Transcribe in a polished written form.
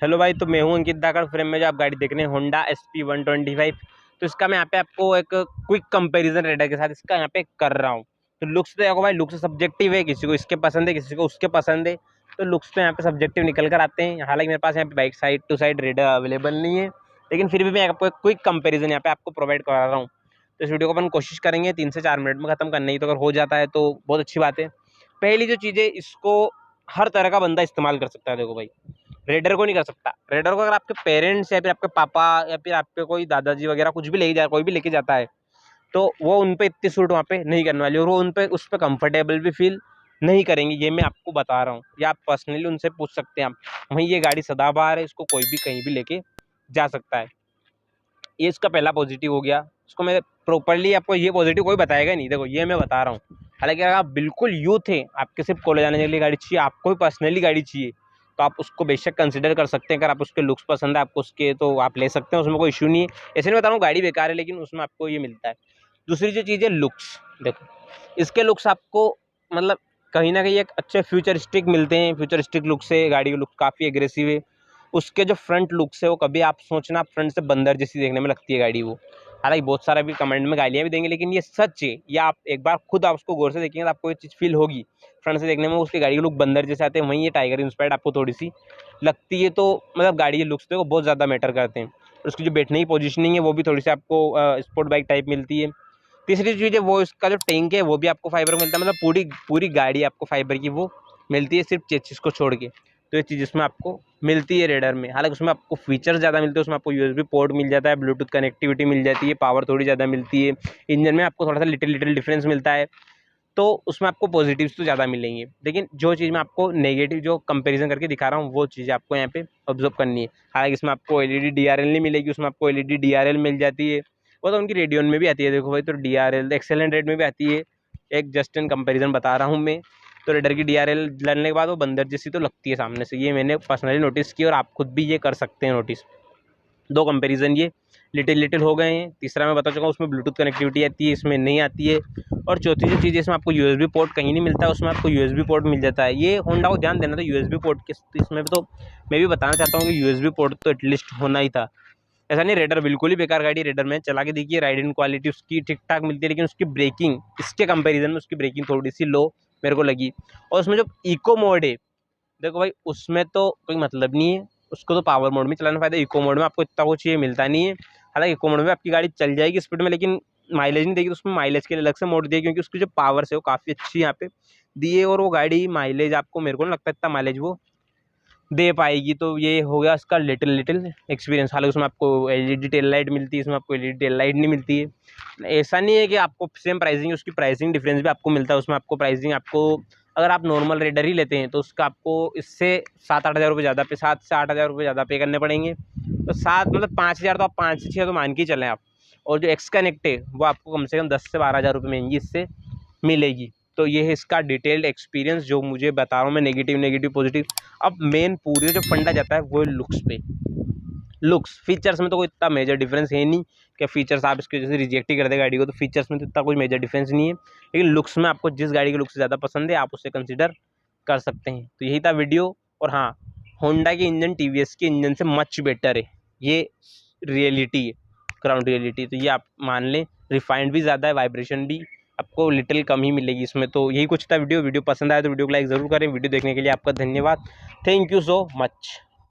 Hello भाई, तो मैं हूं अंकित धाकड़। फ्रेम में जो आप गाड़ी देख रहे हैं होंडा SP 125, तो इसका मैं यहाँ पे आपको एक क्विक कंपैरिजन रेडर के साथ इसका यहाँ पे कर रहा हूँ। तो लुक्स तो देखो भाई, लुक्स सब्जेक्टिव है, किसी को इसके पसंद है, किसी को उसके पसंद है। तो लुक्स तो यहाँ पे सब्जेक्टिव निकल कर आते हैं। हालांकि मेरे पास यहाँ पे bike side to side rider available नहीं है, लेकिन फिर भी मैं आपको एक क्विक कंपेरिजन यहाँ पे आपको प्रोवाइड करा रहा हूँ। तो इस वीडियो को अपन कोशिश करेंगे 3 से 4 मिनट में खत्म करने की। तो अगर हो जाता है तो बहुत अच्छी बात है। पहली जो चीज़ है, इसको हर तरह का बंदा इस्तेमाल कर सकता है। देखो भाई, रेडर को नहीं कर सकता। रेडर को अगर आपके पेरेंट्स या फिर आपके पापा या फिर आपके कोई दादाजी वगैरह कुछ भी लेके जा, कोई भी लेके जाता है, तो वो उन पे इतनी सूट वहाँ पे नहीं करने वाली, और वो उन पे उस पर कंफर्टेबल भी फील नहीं करेंगे। ये मैं आपको बता रहा हूँ, या आप पर्सनली उनसे पूछ सकते हैं। आप वहीं, ये गाड़ी सदाबहार है, इसको कोई भी कहीं भी लेके जा सकता है। ये इसका पहला पॉजिटिव हो गया। इसको मैं प्रॉपरली आपको ये पॉजिटिव कोई बताएगा नहीं, देखो ये मैं बता रहा हूँ। हालांकि अगर आप बिल्कुल यूथ हैं, आपके सिर्फ कॉलेज आने के लिए गाड़ी चाहिए, आपको भी पर्सनली गाड़ी चाहिए, तो आप उसको बेशक कंसिडर कर सकते हैं। अगर आप उसके लुक्स पसंद है आपको उसके, तो आप ले सकते हैं, उसमें कोई इशू नहीं है। ऐसे नहीं बता रहा हूँ गाड़ी बेकार है, लेकिन उसमें आपको ये मिलता है। दूसरी जो चीज़ है लुक्स, देखो इसके लुक्स आपको मतलब कहीं ना कहीं एक अच्छे फ्यूचरिस्टिक मिलते हैं। फ्यूचरिस्टिक लुक से गाड़ी का लुक काफ़ी एग्रेसिव है। उसके जो फ्रंट लुक्स है वो कभी आप सोचना फ्रंट से बंदर जैसी देखने में लगती है गाड़ी वो। हालांकि बहुत सारा भी कमेंट में गालियाँ भी देंगे, लेकिन ये सच है। ये आप एक बार खुद आप उसको गौर से देखेंगे तो आपको ये चीज़ फील होगी। फ्रंट से देखने में उसकी गाड़ी के लुक बंदर जैसे आते हैं, वहीं ये टाइगर इंस्पायर्ड आपको थोड़ी सी लगती है। तो मतलब गाड़ी के लुक्स तो बहुत ज़्यादा मैटर करते हैं। उसकी जो बैठने की पोजीशनिंग है वो भी थोड़ी सी आपको स्पोर्ट बाइक टाइप मिलती है। तीसरी चीज़ है वो इसका जो टैंक है वो भी आपको फाइबर मिलता है। मतलब पूरी पूरी गाड़ी आपको फाइबर की वो मिलती है, सिर्फ चेसिस को छोड़ के। तो ये चीज़ इसमें आपको मिलती है रेडर में। हालांकि उसमें आपको फीचर्स ज़्यादा मिलते हैं। उसमें आपको USB पोर्ट मिल जाता है, ब्लूटूथ कनेक्टिविटी मिल जाती है, पावर थोड़ी ज़्यादा मिलती है। इंजन में आपको थोड़ा सा लिटिल डिफरेंस मिलता है। तो उसमें आपको पॉजिटिव्स तो ज़्यादा मिलेंगे, लेकिन जो चीज़ मैं आपको नेगेटिव जो कंपैरिजन करके दिखा रहा हूँ वो चीज़ आपको यहाँ पे ऑब्जर्व करनी है। हालांकि इसमें आपको LED DRL नहीं मिलेगी, उसमें आपको LED DRL मिल जाती है। वो तो उनकी रेडियन में भी आती है। देखो भाई, तो DRL एक्सेलेंट रेट में भी आती है। एक जस्ट इन कंपेरिजन बता रहा हूँ मैं। तो रेडर की DRL डालने के बाद वो बंदर जैसी तो लगती है सामने से, ये मैंने पर्सनली नोटिस की, और आप खुद भी ये कर सकते हैं नोटिस। दो कंपैरिजन ये लिटिल हो गए हैं। तीसरा मैं बता चुका हूँ, उसमें ब्लूटूथ कनेक्टिविटी आती है, इसमें नहीं आती है। और चौथी जो चीज़ है, इसमें आपको USB पोर्ट कहीं नहीं मिलता है, उसमें आपको USB पोर्ट मिल जाता है। ये होंडा को ध्यान देना था USB पोर्ट के, इसमें तो मैं भी बताना चाहता हूँ कि USB पोर्ट तो एटलीस्ट होना ही था। ऐसा नहीं रेडर बिल्कुल ही बेकार गाड़ी। रेडर में चला के देखिए, राइड इन क्वालिटी उसकी ठीक ठाक मिलती है, लेकिन उसकी ब्रेकिंग इसके कंपेरिजन में उसकी ब्रेकिंग थोड़ी सी लो मेरे को लगी। और उसमें जो इको मोड है, देखो भाई उसमें तो कोई मतलब नहीं है। उसको तो पावर मोड में चलाना फायदा, इको मोड में आपको इतना कुछ ये मिलता नहीं है। हालांकि इको मोड में आपकी गाड़ी चल जाएगी स्पीड में, लेकिन माइलेज नहीं देगी। तो उसमें माइलेज के लिए अलग से मोड दिए, क्योंकि उसकी जो पावर है वो काफ़ी अच्छी यहाँ पे दी है। और वो गाड़ी माइलेज आपको, मेरे को नहीं लगता इतना माइलेज वो दे पाएगी। तो ये हो गया इसका लिटिल एक्सपीरियंस। हालांकि उसमें आपको LED टेल लाइट मिलती है, इसमें आपको LED टेल लाइट नहीं मिलती है। ऐसा नहीं है कि आपको सेम प्राइसिंग, उसकी प्राइसिंग डिफरेंस भी आपको मिलता है। उसमें आपको प्राइसिंग आपको, अगर आप नॉर्मल रेडर ही लेते हैं तो उसका आपको इससे 7-8 हज़ार रुपये ज़्यादा पे, 7 से 8 हज़ार रुपये ज़्यादा पे करने पड़ेंगे। तो 7 मतलब 5 हज़ार, तो आप 5 से 6 तो मान के ही चलें आप। और जो एक्स कनेक्ट है वो आपको कम से कम 10 से 12 हज़ार रुपये महंगी इससे मिलेगी। तो ये है इसका डिटेल्ड एक्सपीरियंस जो मुझे बता रहा हूँ मैं, नेगेटिव पॉजिटिव। अब मेन पूरे जो फंडा जाता है वो लुक्स पे। लुक्स, फीचर्स में तो कोई इतना मेजर डिफरेंस है नहीं कि फीचर्स आप इसकी वजह से रिजेक्ट ही कर दे गाड़ी को। तो फीचर्स में तो इतना कोई मेजर डिफरेंस नहीं है, लेकिन लुक्स में आपको जिस गाड़ी के लुक्स ज़्यादा पसंद है आप उसे कंसिडर कर सकते हैं। तो यही था वीडियो। और हाँ, होंडा की इंजन TVS के इंजन से मच बेटर है, ये रियलिटी है, ग्राउंड रियलिटी। तो ये आप मान लें, रिफाइंड भी ज़्यादा है, वाइब्रेशन भी आपको लिटिल कम ही मिलेगी इसमें। तो यही कुछ था वीडियो पसंद आया तो वीडियो को लाइक ज़रूर करें। वीडियो देखने के लिए आपका धन्यवाद। Thank you so much.